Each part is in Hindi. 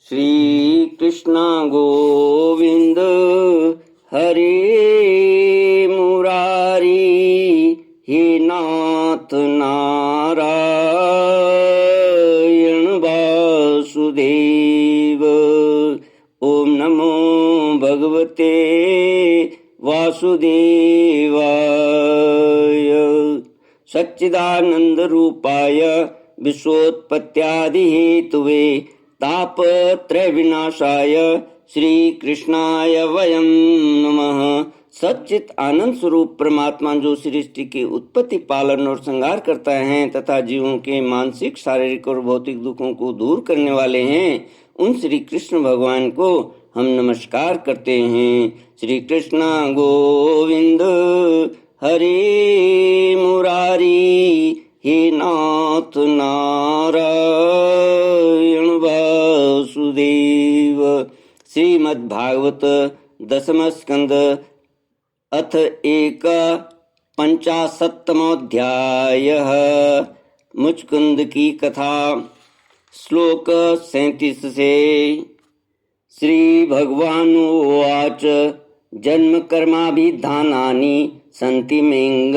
श्री कृष्ण गोविंद हरे मुरारी, हे नाथ नारायण वासुदेव। ओम नमो भगवते वासुदेवाय। सच्चिदानंद रूपाय विश्वोत्पत्त्यादि हेतुवे तापत्रय विनाशाय श्री कृष्णाय वयं नमः। सच्चित आनंद स्वरूप परमात्मा जो सृष्टि की उत्पत्ति, पालन और संहार करता है तथा जीवों के मानसिक, शारीरिक और भौतिक दुखों को दूर करने वाले हैं, उन श्री कृष्ण भगवान को हम नमस्कार करते हैं। श्री कृष्ण गोविंद हरे मुरारी, हे नाथ नारायण वासुदेव। श्रीमद्भागवत दशम स्कंद अथ 51वाध्यायः। मुचकुंद की कथा। श्लोक 37 से। श्री भगवानुवाच जन्म कर्माभिधानानि सन्ति मेऽंग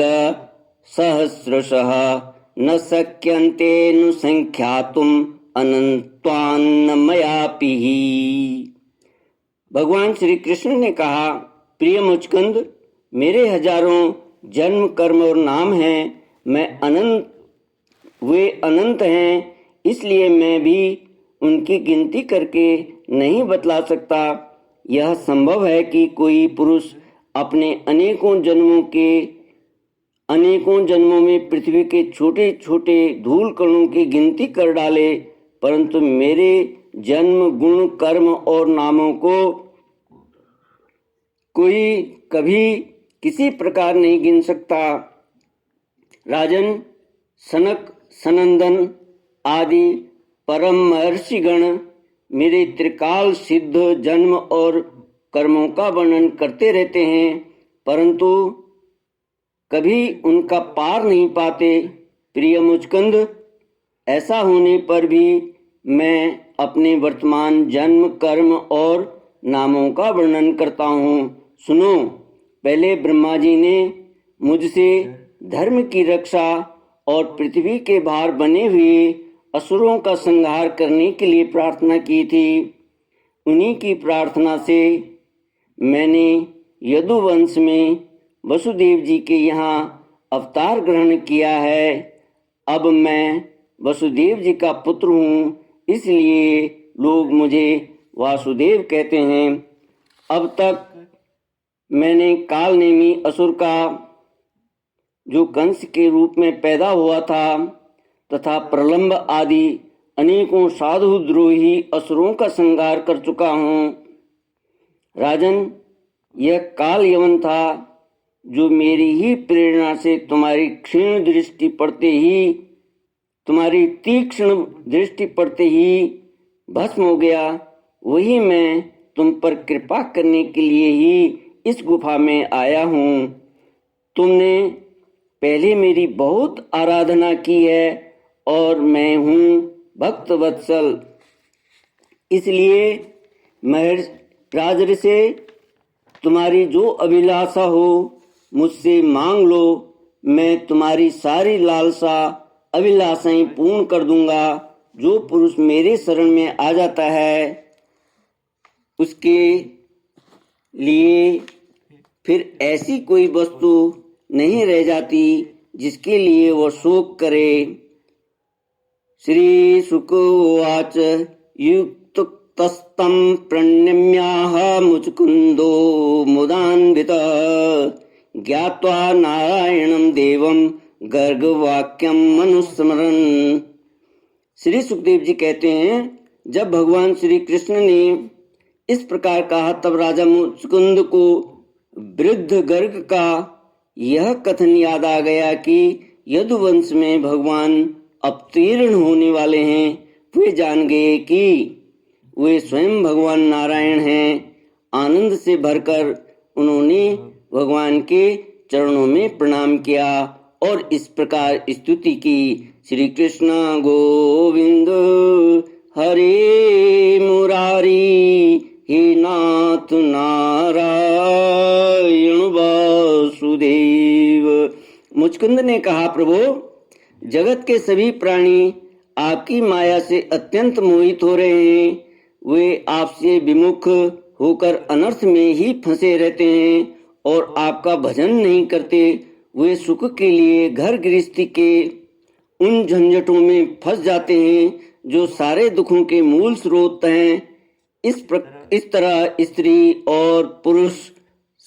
सहस्रशः, न शक्यन्तेऽनुसंख्यातुम् अनन्तान्नमयापि। भगवान श्री कृष्ण ने कहा, प्रिय मुचकुंद, मेरे हजारों जन्म, कर्म और नाम हैं। वे अनंत हैं, इसलिए मैं भी उनकी गिनती करके नहीं बतला सकता। यह संभव है कि कोई पुरुष अपने अनेकों जन्मों में पृथ्वी के छोटे छोटे धूल कणों की गिनती कर डाले, परंतु मेरे जन्म, गुण, कर्म और नामों को कोई कभी किसी प्रकार नहीं गिन सकता। राजन, सनक, सनंदन आदि परम महर्षिगण मेरे त्रिकाल सिद्ध जन्म और कर्मों का वर्णन करते रहते हैं, परंतु कभी उनका पार नहीं पाते। प्रिय मुचकुंद, ऐसा होने पर भी मैं अपने वर्तमान जन्म, कर्म और नामों का वर्णन करता हूँ। सुनो, पहले ब्रह्मा जी ने मुझसे धर्म की रक्षा और पृथ्वी के भार बने हुए असुरों का संहार करने के लिए प्रार्थना की थी। उन्हीं की प्रार्थना से मैंने यदुवंश में वसुदेव जी के यहाँ अवतार ग्रहण किया है। अब मैं वसुदेव जी का पुत्र हूँ, इसलिए लोग मुझे वासुदेव कहते हैं। अब तक मैंने कालनेमी असुर का, जो कंस के रूप में पैदा हुआ था, तथा प्रलंब आदि अनेकों साधुद्रोही असुरों का संहार कर चुका हूँ। राजन, यह काल यवन था जो मेरी ही प्रेरणा से तुम्हारी तीक्ष्ण दृष्टि पड़ते ही भस्म हो गया। वही मैं तुम पर कृपा करने के लिए ही इस गुफा में आया हूँ। तुमने पहले मेरी बहुत आराधना की है और मैं हूँ भक्त वत्सल, इसलिए राजर्षि से तुम्हारी जो अभिलाषा हो मुझसे मांग लो। मैं तुम्हारी सारी लालसा, अभिलाषाएं पूर्ण कर दूंगा। जो पुरुष मेरे शरण में आ जाता है, उसके लिए फिर ऐसी कोई वस्तु नहीं रह जाती जिसके लिए वह शोक करे। श्री शुक उवाच युक्तस्तं प्रणम्याह मुचकुंदो मुदान्वितः, ज्ञात्वा नारायणं देवं गर्गवाक्यं मनुस्मरन्। श्री सुखदेव जी कहते हैं, जब भगवान श्री कृष्ण ने इस प्रकार कहा, तब राजा मुचकुंद को वृद्ध गर्ग का यह कथन याद आ गया कि यदुवंश में भगवान अवतीर्ण होने वाले हैं। वे जान गए कि वे स्वयं भगवान नारायण हैं। आनंद से भरकर उन्होंने भगवान के चरणों में प्रणाम किया और इस प्रकार स्तुति की, श्री कृष्ण गोविंद हरे मुरारी, हे नाथ नारायण वासुदेव। मुचकुंद ने कहा, प्रभु, जगत के सभी प्राणी आपकी माया से अत्यंत मोहित हो रहे हैं। वे आपसे विमुख होकर अनर्थ में ही फंसे रहते हैं और आपका भजन नहीं करते। वे सुख के लिए घर गृहस्थी के उन झंझटों में फंस जाते हैं जो सारे दुखों के मूल स्रोत हैं। इस तरह स्त्री और पुरुष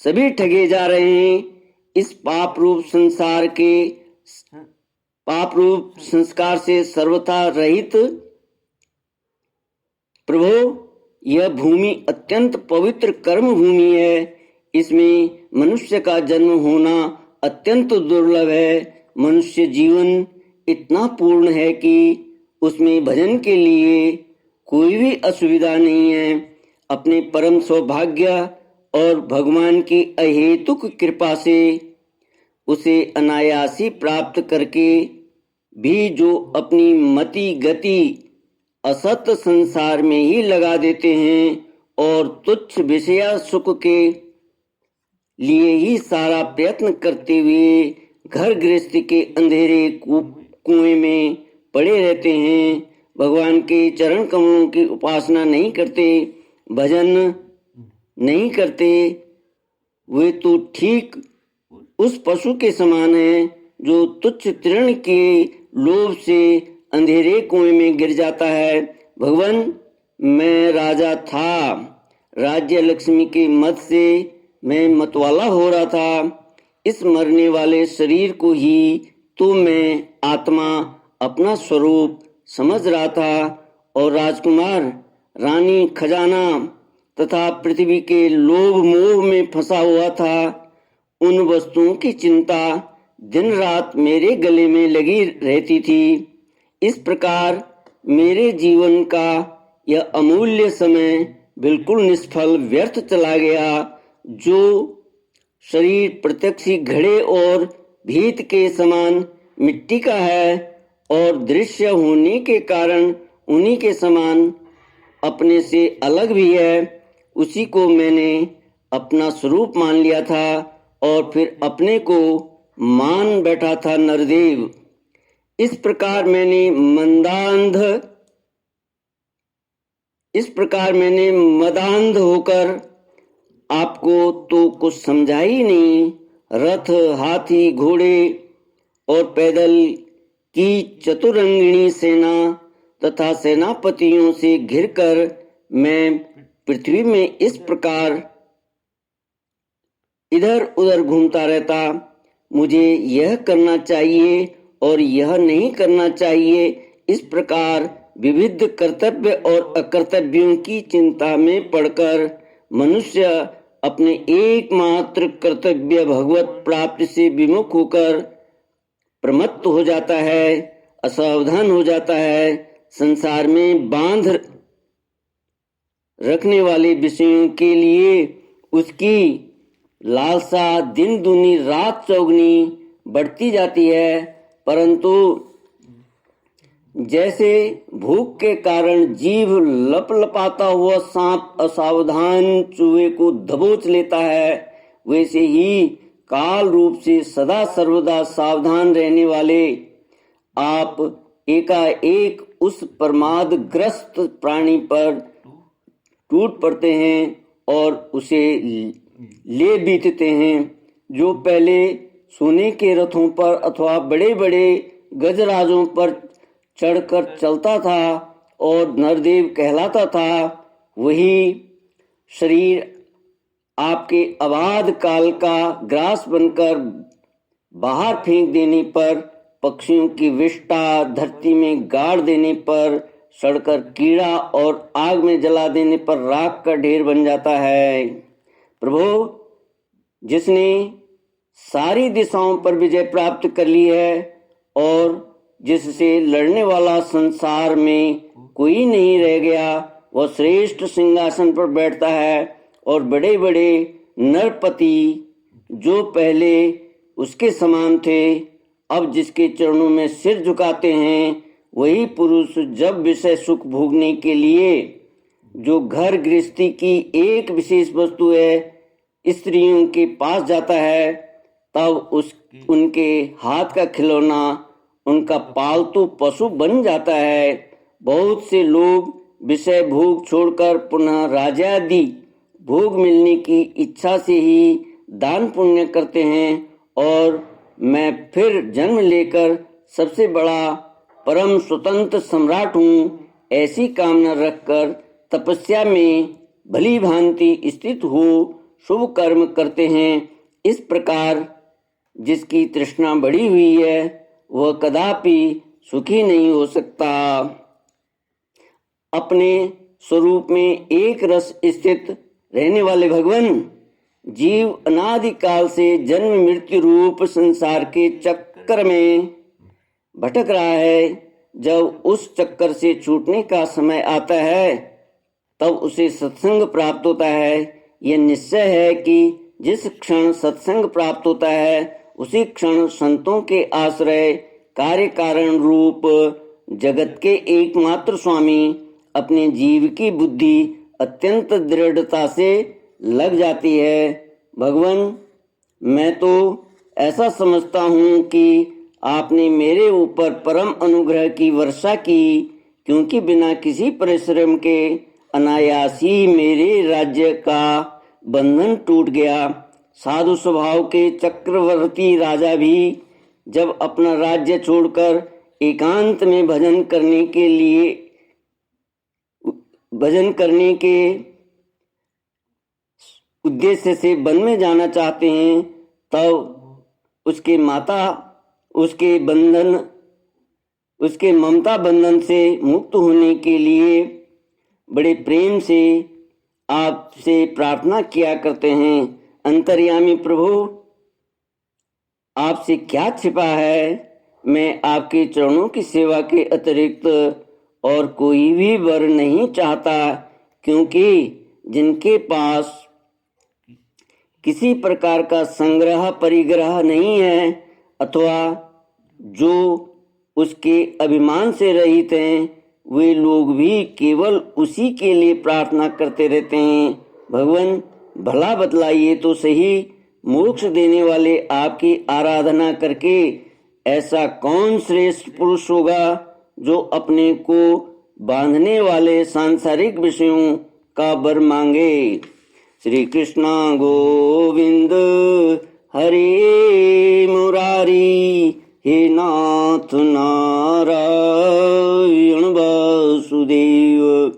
सभी ठगे जा रहे हैं। इस पाप रूप संस्कार से सर्वथा रहित प्रभु, यह भूमि अत्यंत पवित्र कर्म भूमि है। इसमें मनुष्य का जन्म होना अत्यंत दुर्लभ है। मनुष्य जीवन इतना पूर्ण है कि उसमें भजन के लिए कोई भी असुविधा नहीं है। अपने परम सौभाग्य और भगवान की अहेतुक कृपा से उसे अनायासी प्राप्त करके भी जो अपनी मति गति असत संसार में ही लगा देते हैं और तुच्छ विषय सुख के लिए ही सारा प्रयत्न करते हुए घर गृहस्थी के अंधेरे कुएं में पड़े रहते हैं, भगवान के चरण कमलों की उपासना नहीं करते, भजन नहीं करते, वे तो ठीक उस पशु के समान हैं जो तुच्छ तृण के लोभ से अंधेरे कुएं में गिर जाता है। भगवान, मैं राजा था, राज्य लक्ष्मी के मद से मैं मतवाला हो रहा था। इस मरने वाले शरीर को ही तो मैं आत्मा अपना स्वरूप समझ रहा था और राजकुमार, रानी, खजाना तथा पृथ्वी के लोभ मोह में फंसा हुआ था। उन वस्तुओं की चिंता दिन रात मेरे गले में लगी रहती थी। इस प्रकार मेरे जीवन का यह अमूल्य समय बिल्कुल निष्फल व्यर्थ चला गया। जो शरीर प्रत्यक्ष घड़े और भीत के समान मिट्टी का है और दृश्य होने के कारण उन्हीं के समान अपने से अलग भी है, उसी को मैंने अपना स्वरूप मान लिया था और फिर अपने को मान बैठा था नरदेव। इस प्रकार मैंने मदांध होकर आपको तो कुछ समझा ही नहीं। रथ, हाथी, घोड़े और पैदल की चतुरंगिणी सेना तथा सेनापतियों से घिरकर मैं पृथ्वी में इस प्रकार इधर उधर घूमता रहता। मुझे यह करना चाहिए और यह नहीं करना चाहिए, इस प्रकार विविध कर्तव्य और अकर्तव्यों की चिंता में पड़कर मनुष्य अपने एकमात्र कर्तव्य भगवत प्राप्ति से विमुख होकर प्रमत्त हो जाता है, असावधान हो जाता है। संसार में बांध रखने वाले विषयों के लिए उसकी लालसा दिन दूनी रात चौगनी बढ़ती जाती है, परंतु जैसे भूख के कारण जीभ लपलपाता हुआ सांप असावधान चूहे को दबोच लेता है, वैसे ही काल रूप से सदा सर्वदा सावधान रहने वाले आप एकाएक उस प्रमादग्रस्त प्राणी पर टूट पड़ते हैं और उसे ले बीतते हैं। जो पहले सोने के रथों पर अथवा बड़े बड़े गजराजों पर चढ़कर चलता था और नरदेव कहलाता था, वही शरीर आपके अबाध काल का ग्रास बनकर बाहर फेंक देने पर, पक्षियों की विष्ठा धरती में गाड़ देने पर, सड़कर कीड़ा और आग में जला देने पर राख का ढेर बन जाता है। प्रभु, जिसने सारी दिशाओं पर विजय प्राप्त कर ली है और जिससे लड़ने वाला संसार में कोई नहीं रह गया, वह श्रेष्ठ सिंहासन पर बैठता है और बड़े बड़े नरपति जो पहले उसके समान थे, अब जिसके चरणों में सिर झुकाते हैं, वही पुरुष जब विषय सुख भोगने के लिए जो घर गृहस्थी की एक विशेष वस्तु है स्त्रियों के पास जाता है, तब उनके हाथ का खिलौना उनका पालतू पशु बन जाता है। बहुत से लोग विषय भोग छोड़कर पुनः राज्यादि भोग मिलने की इच्छा से ही दान पुण्य करते हैं और मैं फिर जन्म लेकर सबसे बड़ा परम स्वतंत्र सम्राट हूँ, ऐसी कामना रखकर तपस्या में भली भांति स्थित हो शुभ कर्म करते हैं। इस प्रकार जिसकी तृष्णा बढ़ी हुई है वह कदापि सुखी नहीं हो सकता। अपने स्वरूप में एक रस स्थित रहने वाले भगवान, जीव अनादि काल से जन्म मृत्यु रूप संसार के चक्कर में भटक रहा है। जब उस चक्कर से छूटने का समय आता है तब उसे सत्संग प्राप्त होता है। यह निश्चय है कि जिस क्षण सत्संग प्राप्त होता है उसी क्षण संतों के आश्रय कार्य कारण रूप जगत के एकमात्र स्वामी अपने जीव की बुद्धि अत्यंत दृढ़ता से लग जाती है। भगवान, मैं तो ऐसा समझता हूँ कि आपने मेरे ऊपर परम अनुग्रह की वर्षा की, क्योंकि बिना किसी परिश्रम के अनायास ही मेरे राज्य का बंधन टूट गया। साधु स्वभाव के चक्रवर्ती राजा भी जब अपना राज्य छोड़कर एकांत में भजन करने के उद्देश्य से वन में जाना चाहते हैं, तब उसके ममता बंधन से मुक्त होने के लिए बड़े प्रेम से आपसे प्रार्थना किया करते हैं। अंतर्यामी प्रभु, आपसे क्या छिपा है? मैं आपके चरणों की सेवा के अतिरिक्त और कोई भी वर नहीं चाहता, क्योंकि जिनके पास किसी प्रकार का संग्रह परिग्रह नहीं है अथवा जो उसके अभिमान से रहित हैं, वे लोग भी केवल उसी के लिए प्रार्थना करते रहते हैं। भगवान, भला बतलाइए तो सही, मोक्ष देने वाले आपकी आराधना करके ऐसा कौन श्रेष्ठ पुरुष होगा जो अपने को बांधने वाले सांसारिक विषयों का वर मांगे। श्री कृष्ण गोविंद हरे मुरारी, हे नाथ नारायण वासुदेव।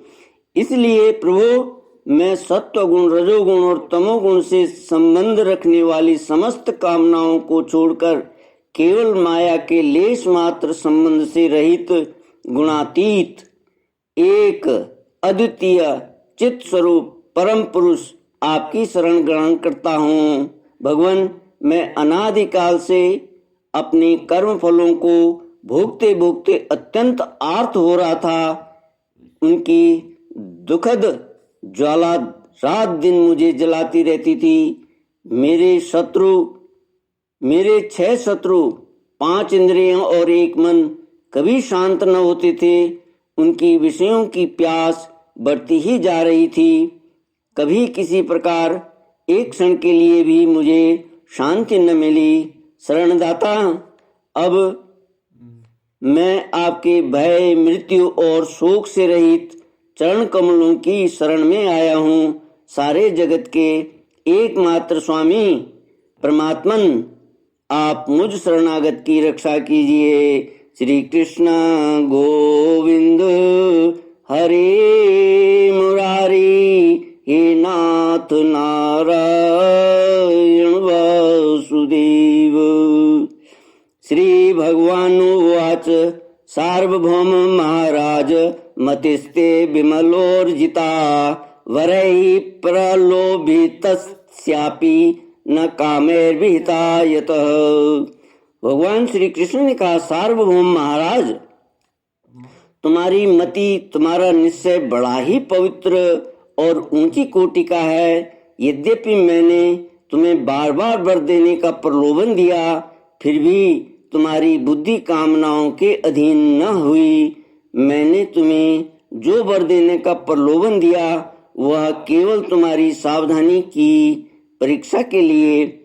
इसलिए प्रभु, मैं सत्व गुण, रजोगुण और तमोगुण से संबंध रखने वाली समस्त कामनाओं को छोड़कर केवल माया के लेश मात्र संबंध से रहित गुणातीत एक अद्वितीय चित स्वरूप परम पुरुष आपकी शरण ग्रहण करता हूँ। भगवान, मैं अनादिकाल से अपने कर्म फलों को भोगते भोगते अत्यंत आर्त हो रहा था। उनकी दुखद ज्वाला रात दिन मुझे जलाती रहती थी। मेरे 6 शत्रु, 5 इंद्रियां और 1 मन कभी शांत न होते थे। उनकी विषयों की प्यास बढ़ती ही जा रही थी। कभी किसी प्रकार एक क्षण के लिए भी मुझे शांति न मिली। शरणदाता, अब मैं आपके भय, मृत्यु और शोक से रहित चरण कमलों की शरण में आया हूँ। सारे जगत के एकमात्र स्वामी परमात्मन, आप मुझ शरणागत की रक्षा कीजिए। श्री कृष्ण गोविंद हरे मुरारी, हे नाथ नारायण वासुदेव। श्री भगवानुवाच, सार्वभौम महाराज मतिस्ते विमलोर्जिता, वरैः प्रलोभितस्यापि न कामैर्विहिता यतः। भगवान श्री कृष्ण ने कहा, सार्वभौम महाराज, तुम्हारी मति, तुम्हारा निश्चय बड़ा ही पवित्र और ऊंची कोटि का है। यद्यपि मैंने तुम्हें बार बार वर देने का प्रलोभन दिया, फिर भी तुम्हारी बुद्धि कामनाओं के अधीन न हुई। मैंने तुम्हें जो वर देने का प्रलोभन दिया वह केवल तुम्हारी सावधानी की परीक्षा के लिए।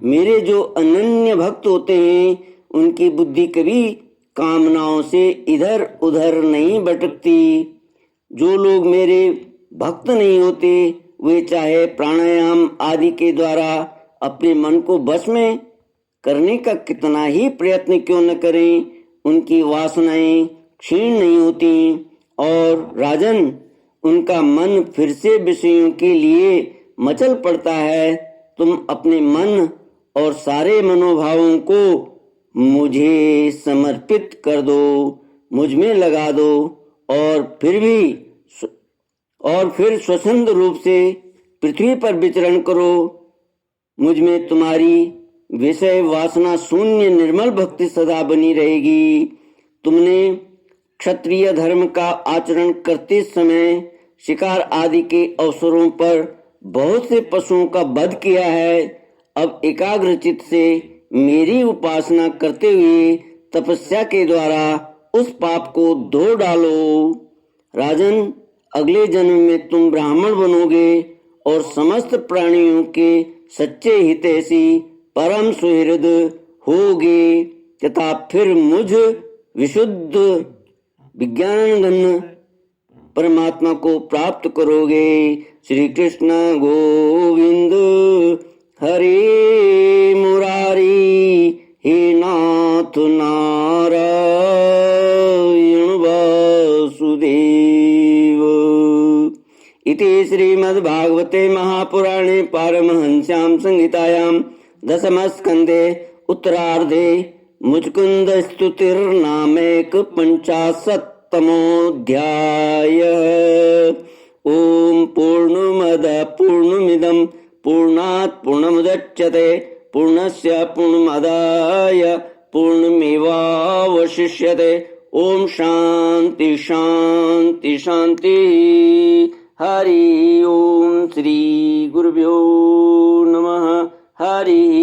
मेरे जो अनन्य भक्त होते हैं उनकी बुद्धि कभी कामनाओं से इधर उधर नहीं भटकती। जो लोग मेरे भक्त नहीं होते वे चाहे प्राणायाम आदि के द्वारा अपने मन को बस में करने का कितना ही प्रयत्न क्यों न करें, उनकी वासनाएं क्षीण नहीं होती। और राजन, उनका मन फिर से विषयों के लिए मचल पड़ता है। तुम अपने मन और सारे मनोभावों को मुझे समर्पित कर दो, मुझ में लगा दो और फिर स्वच्छंद रूप से पृथ्वी पर विचरण करो। मुझ में तुम्हारी विषय वासना शून्य निर्मल भक्ति सदा बनी रहेगी। तुमने क्षत्रिय धर्म का आचरण करते समय शिकार आदि के अवसरों पर बहुत से पशुओं का वध किया है। अब एकाग्रचित से मेरी उपासना करते हुए तपस्या के द्वारा उस पाप को धो डालो। राजन, अगले जन्म में तुम ब्राह्मण बनोगे और समस्त प्राणियों के सच्चे हितैषी परम सुहृद होगे तथा फिर मुझ विशुद्ध विज्ञान घन परमात्मा को प्राप्त करोगे। श्री कृष्ण गोविंद हरे मुरारी, हे नाथ नारायण वासुदेव। इति श्रीमद्भागवते महापुराणे पारमहंस्यां संहितायां दशमस्कन्धे उत्तरार्धे मुचकुंद स्तुतिर्नामैक 50तमोऽध्याय। ओम पूर्णमदः पूर्णमिदं पूर्णात् पूर्णमुदच्यते पूर्णस्य पूर्णमादाय पूर्णमेवावशिष्यते। ओम शांति शांति शांति। हरि ओम। श्री गुरुभ्यो नमः। हरि